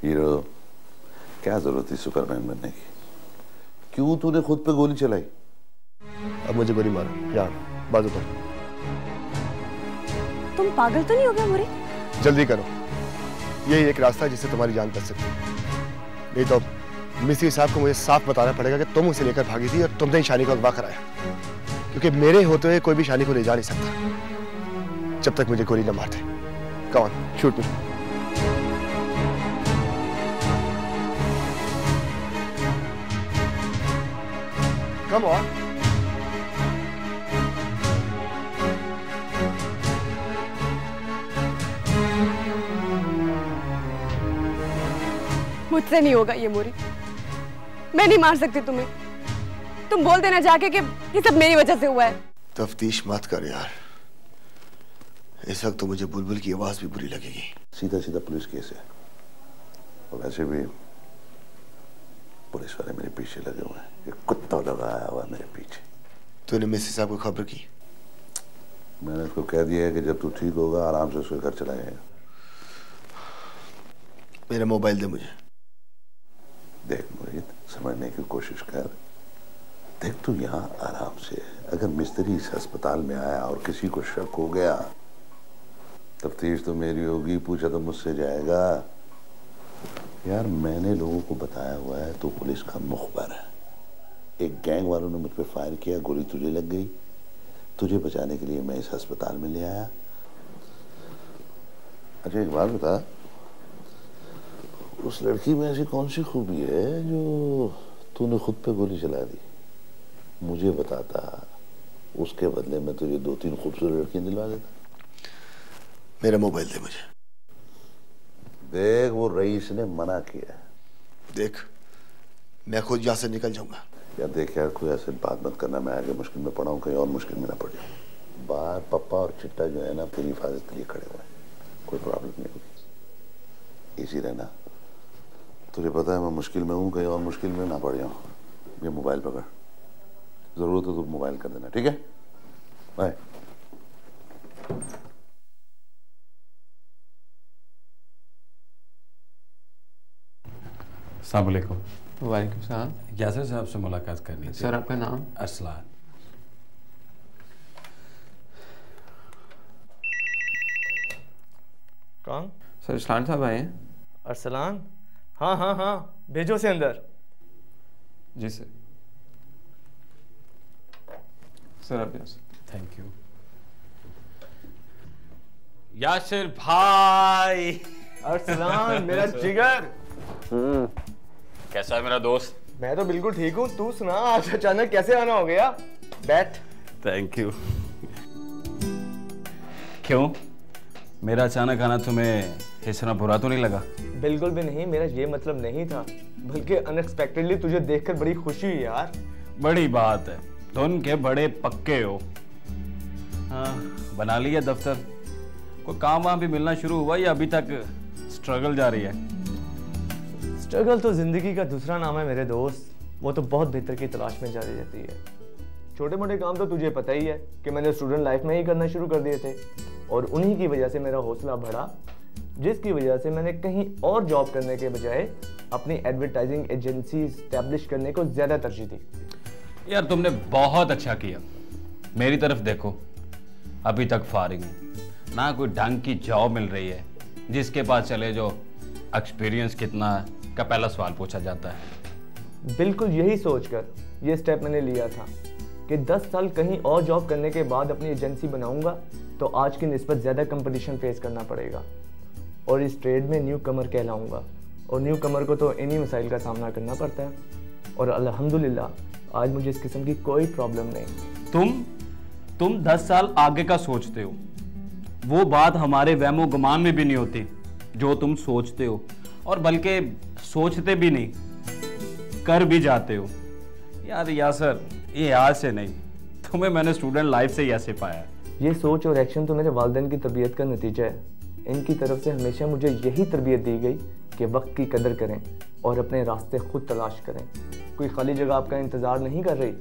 Hero, क्या जरूरत थी सुपरमैन बनने की? क्यों तूने खुद पे गोली चलाई? अब मुझे गोली मारो, यहाँ बाजू पर। तुम पागल तो नहीं हो गया मुरी? जल्दी करो, यही एक रास्ता है जिससे तुम्हारी जान बच सकती है। नहीं तो मिस्त्री साहब को मुझे साफ बताना पड़ेगा कि तुम उसे लेकर भागी थी और तुमने ही शानी को अगवा कराया, क्योंकि मेरे होते हुए कोई भी शानी को ले जा नहीं सकता जब तक मुझे गोली न मारते। Come on, shoot me. Come on. मुझसे नहीं होगा ये मोरी, मैं नहीं मार सकती तुम्हें। तुम बोल देना जाके कि ये सब मेरी वजह से हुआ है। तफ्तीश मत कर यार, इस वक्त तो मुझे बुलबुल की आवाज भी बुरी लगेगी। सीधा सीधा पुलिस केस है, और वैसे भी पुलिस वाले मेरे पीछे लगे हुए हैं। एक कुत्ता लगाया हुआ मेरे पीछे। तूने मिस्त्री साहब को खबर की? मैंने उसको कह दिया है कि जब तू ठीक होगा आराम से उसके घर चला जाएगा। मेरा मोबाइल दे मुझे। देख मुरीद, समझने की कोशिश कर। देख तू यहाँ आराम से, अगर मिस्त्री इस अस्पताल में आया और किसी को शक हो गया, तफ्तीश तो मेरी होगी, पूछा तो मुझसे जाएगा। यार मैंने लोगों को बताया हुआ है तो पुलिस का मुखबर है। एक गैंग वालों ने मुझ पे फायर किया, गोली तुझे लग गई, तुझे बचाने के लिए मैं इस अस्पताल में ले आया। अच्छा एक बात बता, उस लड़की में ऐसी कौन सी खूबी है जो तूने खुद पे गोली चला दी? मुझे बताता, उसके बदले में तुझे 2-3 खूबसूरत लड़कियां दिलवा देता। मेरा मोबाइल दे मुझे। देख वो रईस ने मना किया है। देख मैं खुद यहाँ से निकल जाऊंगा। यार देख यार, कोई ऐसे बात मत करना, मैं आगे मुश्किल में पड़ा हूँ, कहीं और मुश्किल में ना पड़ जाऊँ। बाहर पप्पा और चिट्टा जो है ना तेरी हिफाजत के लिए खड़े हुए हैं, कोई प्रॉब्लम नहीं होगी, इसी रहना। तुझे पता है मैं मुश्किल में हूँ, कहीं और मुश्किल में ना पड़ जाऊँ। ये मोबाइल पकड़, जरूरत हो तो मोबाइल कर देना, ठीक है? बाय। अस्सलाम वालेकुम। वालेकुम सलाम। यासिर साहब से मुलाकात करनी थी। सर आपका नाम? अरसलान। कौन? सर अरसलान साहब आए हैं। अरसलान? हाँ हाँ हाँ, भेजो से अंदर। जी सर। सर आप थैंक यू। यासिर भाई। अरसलान मेरा जिगर। कैसा है मेरा दोस्त? मैं तो बिल्कुल ठीक हूँ, तू सुना, आज अचानक कैसे आना हो गया? बैठ। Thank you. क्यों, मेरा अचानक आना तुम्हें इस तरह बुरा तो नहीं लगा? बिल्कुल भी नहीं, मेरा ये मतलब नहीं था, बल्कि अनएक्सपेक्टेडली तुझे देखकर बड़ी खुशी हुई यार। बड़ी बात है, धुन के बड़े पक्के हो। हाँ, बना लिया दफ्तर? कोई काम वहां भी मिलना शुरू हुआ या अभी तक स्ट्रगल जारी है? स्ट्रगल तो जिंदगी का दूसरा नाम है मेरे दोस्त, वो तो बहुत बेहतर की तलाश में जारी रहती है। छोटे मोटे काम तो तुझे पता ही है कि मैंने स्टूडेंट लाइफ में ही करना शुरू कर दिए थे, और उन्हीं की वजह से मेरा हौसला बढ़ा, जिसकी वजह से मैंने कहीं और जॉब करने के बजाय अपनी एडवर्टाइजिंग एजेंसी एस्टैब्लिश करने को ज़्यादा तरजीह दी। यार तुमने बहुत अच्छा किया। मेरी तरफ देखो, अभी तक फारिग हूँ, ना कोई ढंग की जॉब मिल रही है। जिसके पास चले जो एक्सपीरियंस कितना है का पहला सवाल पूछा जाता है। बिल्कुल यही सोचकर ये स्टेप मैंने लिया था कि 10 साल कहीं और जॉब करने के बाद अपनी एजेंसी बनाऊंगा तो आज की निस्बत ज़्यादा कंपटीशन फेस करना पड़ेगा, और इस ट्रेड में न्यू कमर कहलाऊंगा, और न्यू कमर को तो इन्हीं मसाइल का सामना करना पड़ता है, और अल्हम्दुलिल्लाह आज मुझे इस किस्म की कोई प्रॉब्लम नहीं। तुम 10 साल आगे का सोचते हो, वो बात हमारे वहमो गुमान में भी नहीं होती जो तुम सोचते हो, और बल्कि सोचते भी नहीं, कर भी जाते हो। यार यासर, ये आज से नहीं, तुम्हें मैंने स्टूडेंट लाइफ से ही ऐसे पाया। ये सोच और एक्शन तो मेरे वालिदैन की तरबियत का नतीजा है। इनकी तरफ से हमेशा मुझे यही तरबियत दी गई कि वक्त की कदर करें और अपने रास्ते खुद तलाश करें। कोई खाली जगह आपका इंतज़ार नहीं कर रही,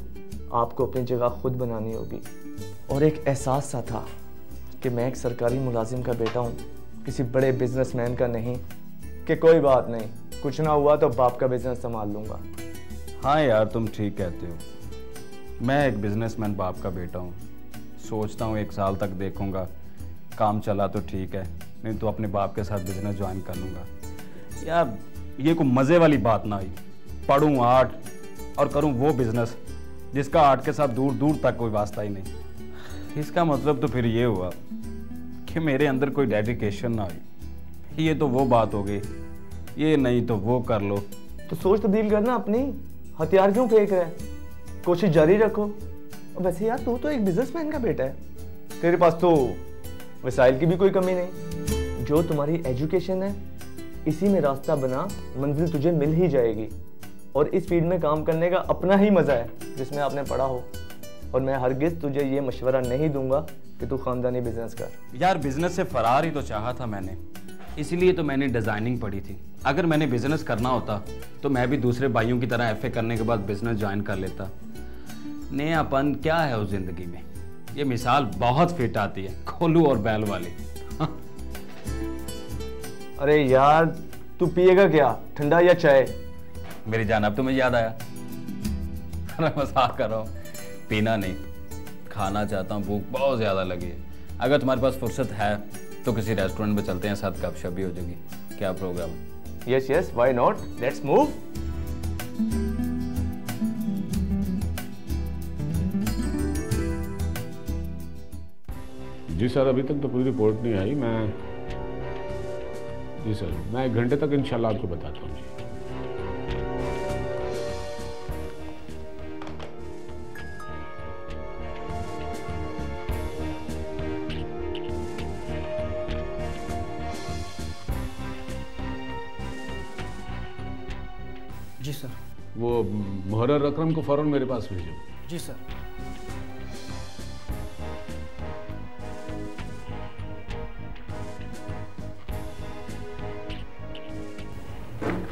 आपको अपनी जगह खुद बनानी होगी। और एक एहसास सा था कि मैं एक सरकारी मुलाजिम का बेटा हूँ, किसी बड़े बिजनेसमैन का नहीं। कि कोई बात नहीं, कुछ ना हुआ तो बाप का बिजनेस संभाल लूंगा। हाँ यार, तुम ठीक कहते हो। मैं एक बिजनेसमैन बाप का बेटा हूँ। सोचता हूँ 1 साल तक देखूंगा, काम चला तो ठीक है, नहीं तो अपने बाप के साथ बिजनेस ज्वाइन कर लूँगा। यार ये कोई मज़े वाली बात ना आई, पढ़ूँ आर्ट और करूँ वो बिजनेस जिसका आर्ट के साथ दूर दूर तक कोई वास्ता ही नहीं। इसका मतलब तो फिर ये हुआ कि मेरे अंदर कोई डेडिकेशन ना आई। ये तो वो बात हो गई, ये नहीं तो वो कर लो। तो सोच तब्दील करना अपनी, हथियार क्यों फेंक रहा है? कोशिश जारी रखो। और वैसे यार तू तो एक बिजनेसमैन का बेटा है, तेरे पास तो वसाइल की भी कोई कमी नहीं। जो तुम्हारी एजुकेशन है इसी में रास्ता बना, मंजिल तुझे मिल ही जाएगी। और इस फील्ड में काम करने का अपना ही मजा है जिसमें आपने पढ़ा हो। और मैं हरगिज तुझे ये मशवरा नहीं दूंगा कि तू खानदानी बिजनेस कर। यार बिजनेस से फरार ही तो चाहा था मैंने, इसीलिए तो मैंने डिजाइनिंग पढ़ी थी। अगर मैंने बिजनेस करना होता तो मैं भी दूसरे भाइयों की तरह एफए करने के बाद बिजनेस ज्वाइन कर लेता। नयापन क्या है उस जिंदगी में? ये मिसाल बहुत फिट आती है, खोलू और बैल वाली। अरे यार तू पिएगा क्या, ठंडा या चाय? मेरी जान, अब तुम्हें याद आया? अरे मजाक कर रहा हूँ, पीना नहीं, खाना चाहता हूँ, भूख बहुत ज़्यादा लगी है। अगर तुम्हारे पास फुर्सत है तो किसी रेस्टोरेंट में चलते हैं, साथ गपशप भी हो जाएगी। क्या प्रोग्राम है? Yes yes, why not, let's move. जी सर, अभी तक तो कोई रिपोर्ट नहीं आई। जी सर, मैं 1 घंटे तक इंशाल्लाह आपको बताता हूँ। जी सर। वो मुहर्रर अकरम को फौरन मेरे पास भेजो। जी सर।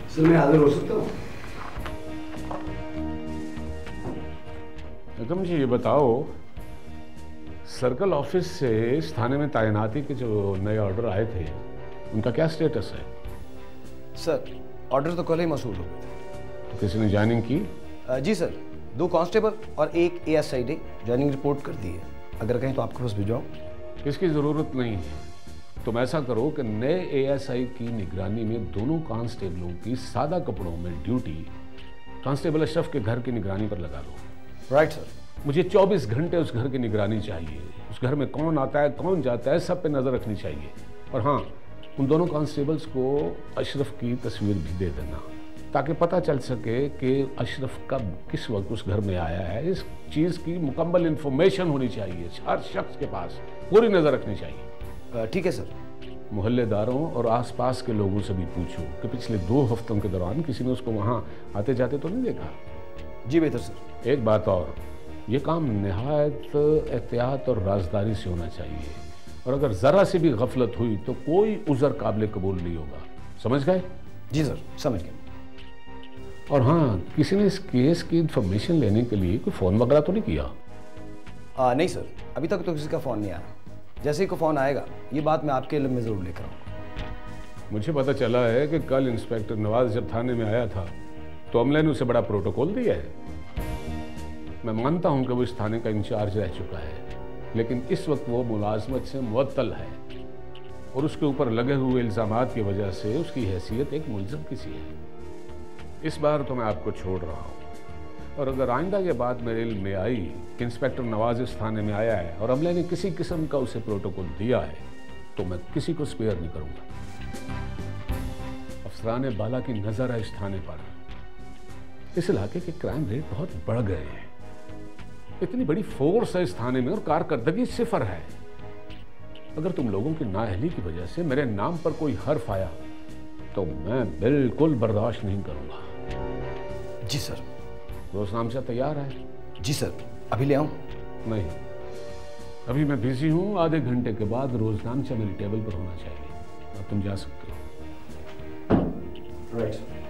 सर मैं हाजिर हो सकता हूँ? अकरम जी ये बताओ, सर्कल ऑफिस से इस थाने में तैनाती के जो नए ऑर्डर आए थे उनका क्या स्टेटस है? सर ऑर्डर तो कल ही मौसूल हो गए थे। तो किसी ने ज्वाइनिंग की? जी सर, 2 कांस्टेबल और 1 ASI ने ज्वाइनिंग रिपोर्ट कर दी है। अगर कहें तो आपके पास भिजवाऊं? इसकी ज़रूरत नहीं है। तुम ऐसा करो कि नए ASI की निगरानी में दोनों कांस्टेबलों की सादा कपड़ों में ड्यूटी कांस्टेबल अशरफ के घर की निगरानी पर लगा दो। Right sir. मुझे 24 घंटे उस घर की निगरानी चाहिए। उस घर में कौन आता है, कौन जाता है, सब पे नज़र रखनी चाहिए। और हाँ, उन दोनों कांस्टेबल्स को अशरफ की तस्वीर भी दे देना, ताकि पता चल सके कि अशरफ कब किस वक्त उस घर में आया है। इस चीज़ की मुकम्मल इंफॉर्मेशन होनी चाहिए, हर शख्स के पास पूरी नज़र रखनी चाहिए। ठीक है सर। मोहल्लेदारों और आसपास के लोगों से भी पूछो कि पिछले 2 हफ्तों के दौरान किसी ने उसको वहाँ आते जाते तो नहीं देखा। जी बेहतर सर। एक बात और, ये काम निहायत एहतियात और राजदारी से होना चाहिए, और अगर ज़रा सी भी गफलत हुई तो कोई उज़र काबिल कबूल नहीं होगा। समझ गए? जी सर, समझ गए। और हाँ, किसी ने इस केस की इंफॉर्मेशन लेने के लिए कोई फ़ोन वगैरह तो नहीं किया? नहीं सर, अभी तक तो किसी का फ़ोन नहीं आया। जैसे ही को फ़ोन आएगा ये बात मैं आपके इल्म में ज़रूर लेकर आऊँगा। मुझे पता चला है कि कल इंस्पेक्टर नवाज जब थाने में आया था तो अमले ने उसे बड़ा प्रोटोकॉल दिया है। मैं मानता हूं कि वो इस थाने का इंचार्ज रह चुका है, लेकिन इस वक्त वो मुलाजमत से मुअत्तल है और उसके ऊपर लगे हुए इल्ज़ामात की वजह से उसकी हैसियत एक मुलज़म की सी है। इस बार तो मैं आपको छोड़ रहा हूँ, और अगर आइंदा ये बात मेरे इल्म में आई कि इंस्पेक्टर नवाज इस थाने में आया है और अमले ने किसी किस्म का उसे प्रोटोकॉल दिया है तो मैं किसी को स्पेयर नहीं करूँगा। अफसरान बाला की नज़र है इस थाने पर। इस इलाके के क्राइम रेट बहुत बढ़ गए हैं। इतनी बड़ी फोर्स है इस थाने में और कारकर्दगी 0 है। अगर तुम लोगों की नाअहली की वजह से मेरे नाम पर कोई हर्फ आया तो मैं बिल्कुल बर्दाश्त नहीं करूंगा। जी सर। रोजनामचा तैयार है? जी सर, अभी ले आऊं? नहीं, अभी मैं बिजी हूं। आधे घंटे के बाद रोजनामचा मेरी टेबल पर होना चाहिए। अब तुम जा सकते हो। Right sir.